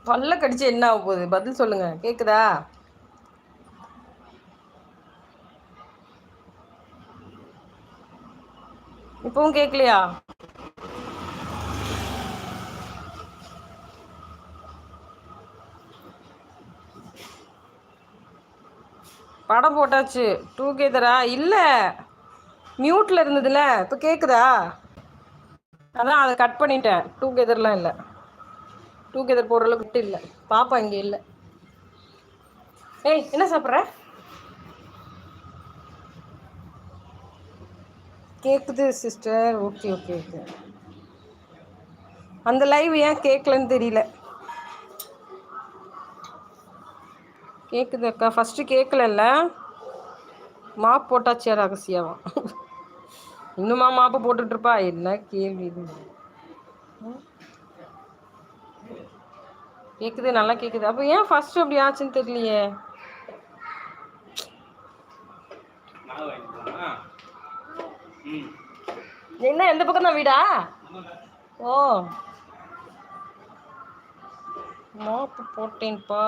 பல்ல கடிச்சு என்ன ஆக போகுது? பதில் சொல்லுங்க. கேக்குதா? இப்பவும் கேட்கலையா? படம் போட்டாச்சு. டூகெதரா? இல்ல, மியூட்ல இருந்ததுல. இப்போ கேக்குதா? அதான் அதை கட் பண்ணிட்டேன். டூகெதர்லாம் இல்லை. டூகெதர் போடுற அளவுக்கு இல்லை. பாப்பா இங்கே இல்லை. ஏய், என்ன சாப்பிட்ற? கேக்குது சிஸ்டர். Okay okay okay. அந்த லைவ் ஏன் கேட்கலன்னு தெரியல. கேட்குது அக்கா. ஃபஸ்ட்டு கேட்கலல்ல. மாப் போட்டாச்சியா ரகசியாவா? இன்னுமா மாப்பு போட்டுட்டு இருப்பா? என்ன கேள்வி இது? கேட்குது, நல்லா கேட்குது. அப்போ ஏன் ஃபர்ஸ்ட் அப்படி ஆச்சுன்னு தெரியலையே. என்ன எந்த பக்கம் தான் வீடா? ஓ, மாப்பு போட்டேன்ப்பா.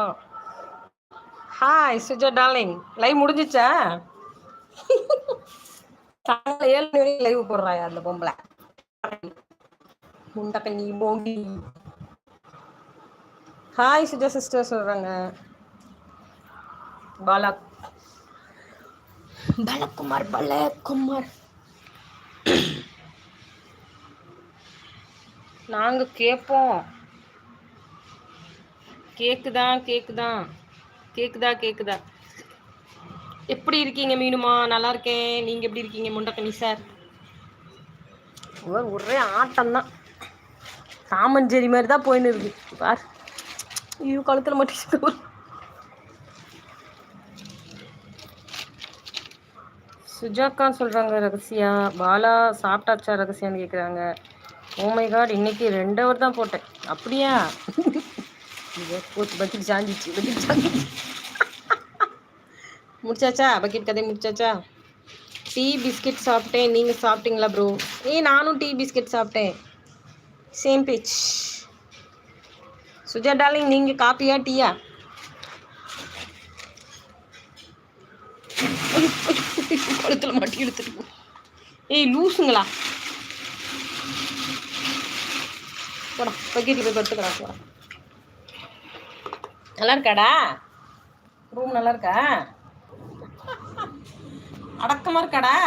Hi Suja darling. லைவ் முடிஞ்சிச்சா? சாயங்காலம் 7 மணி வரைக்கும் லைவ் போடுறாயா அந்த பொம்பளை? முண்டக்கண்ணி போங்கி. ஹாய் சுஜா சிஸ்டர் சொல்றாங்க. பாலகுமார் பாலகுமார். நாங்க கேட்போம். கேக்குதா கேக்குதா கேக்குதா கேக்குதா? எப்படி இருக்கீங்க மீனுமா? நல்லா இருக்கேன். நீங்க எப்படி இருக்கீங்க முண்டக்கண்ணி சார்? ஒரே ஆட்டம் தான். சாமஞ்சேரி மாதிரி தான் போயின்னு இருக்கு பார். ஐயோ, கழுத்துல மட்டும். சுஜாக்கா சொல்றாங்க ரகசியா. பாலா சாப்பிட்டாச்சா ரகசியான்னு கேட்குறாங்க. ஓமை காட், இன்னைக்கு 2 hour தான் போட்டேன். அப்படியா? பக்கெட் சாஞ்சிச்சு, பக்கெட் சாஞ்சிச்சு. முடிச்சாச்சா? பக்கெட் கதை முடிச்சாச்சா? டீ பிஸ்கெட் சாப்பிட்டேன். நீங்கள் சாப்பிட்டீங்களா ப்ரோ? நானும் டீ பிஸ்கெட் சாப்பிட்டேன். Same pinch. சுஜா டார்லிங், நீங்கள் காப்பியா டீயா? கழுத்தில் மாட்டி இழுத்துட்டு. லூசுங்களா? போடா, பக்கெட்டில் போய் படுத்துக்கிறா. போடா. நல்லா இருக்காடா? ரூம் நல்லா இருக்கா? அடக்கமா இருக்காடா?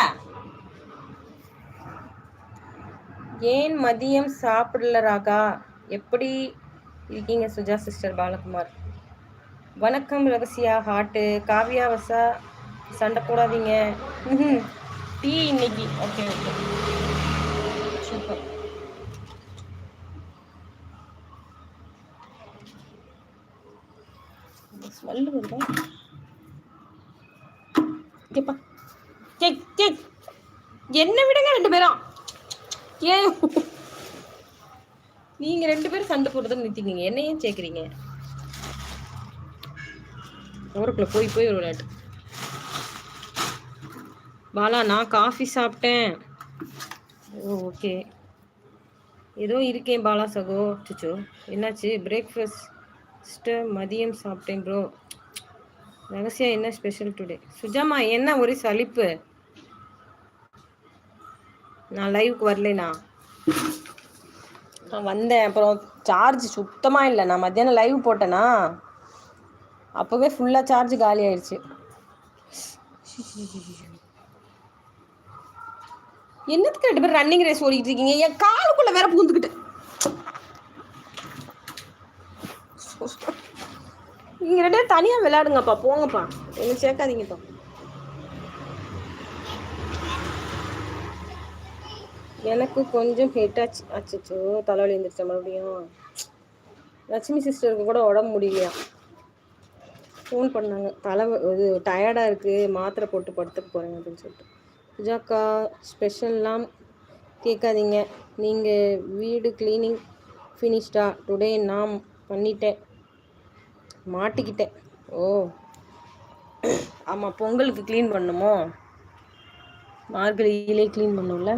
ஏன் மதியம் சாப்பிடல ராகா? எப்படி இருக்கீங்க சுஜா சிஸ்டர்? பாலகுமார் வணக்கம். ரகசியா ஹாட்டு. காவியா வசா சண்டை போடாதீங்க. டீ இன்னைக்கு. Okay okay, super. ஸ்மெல்லு வருதா? கேப்பா கேக் கேக். என்ன விடுங்க 2 பேரும். ஏன் நீங்க 2 பேரும் சண்டை போடுறதுன்னு நிறுத்திக்கிங்க. என்ன ஏன் சேர்க்குறீங்க? ஊருக்குள்ள போய் போய் ஒரு விளையாட்டு. பாலா, நான் காஃபி சாப்பிட்டேன். ஓகே, ஏதோ இருக்கேன் பாலா சகோ. சுச்சோ, என்னாச்சு? பிரேக்ஃபாஸ்ட்டு மதியம் சாப்பிட்டேன் ப்ரோ. ரகசியா என்ன ஸ்பெஷல் டுடே? சுஜாமா, என்ன ஒரே சலிப்பு? நான் லைவுக்கு வரலனா? நான் வந்தேன், அப்புறம் சார்ஜ் சுத்தமாக இல்லை. நான் மத்தியானம் லைவ் போட்டேனா, அப்போவே ஃபுல்லாக சார்ஜ் காலி ஆயிடுச்சு. என்னத்துக்கு 2 பேர் ரன்னிங் ரேஸ் ஓடிக்கிட்டு இருக்கீங்க? என் காலுக்குள்ள வேற பூந்துக்கிட்டு. நீங்க 2 பேரும் தனியா விளையாடுங்கப்பா. போங்கப்பா, என்ன சேர்க்காதீங்கப்பா. எனக்கு கொஞ்சம் ஹெட் ஆச்சு. அச்சோ, தலைவலி வந்துருச்சா மறுபடியும்? லட்சுமி சிஸ்டருக்கு கூட உடம்பு முடியலையா? ஃபோன் பண்ணாங்க. இது டயர்டாக இருக்குது, மாத்திரை போட்டு படுத்துட்டு போகிறேன் அப்படின்னு சொல்லிட்டு. சுஜாக்கா, ஸ்பெஷல்லாம் கேட்காதீங்க. நீங்கள் வீடு க்ளீனிங் ஃபினிஷ்டா? டுடே நான் பண்ணிட்டேன், மாட்டிக்கிட்டேன். ஓ ஆமாம், பொங்கலுக்கு க்ளீன் பண்ணுமோ? மார்கழியிலே க்ளீன் பண்ணும்ல.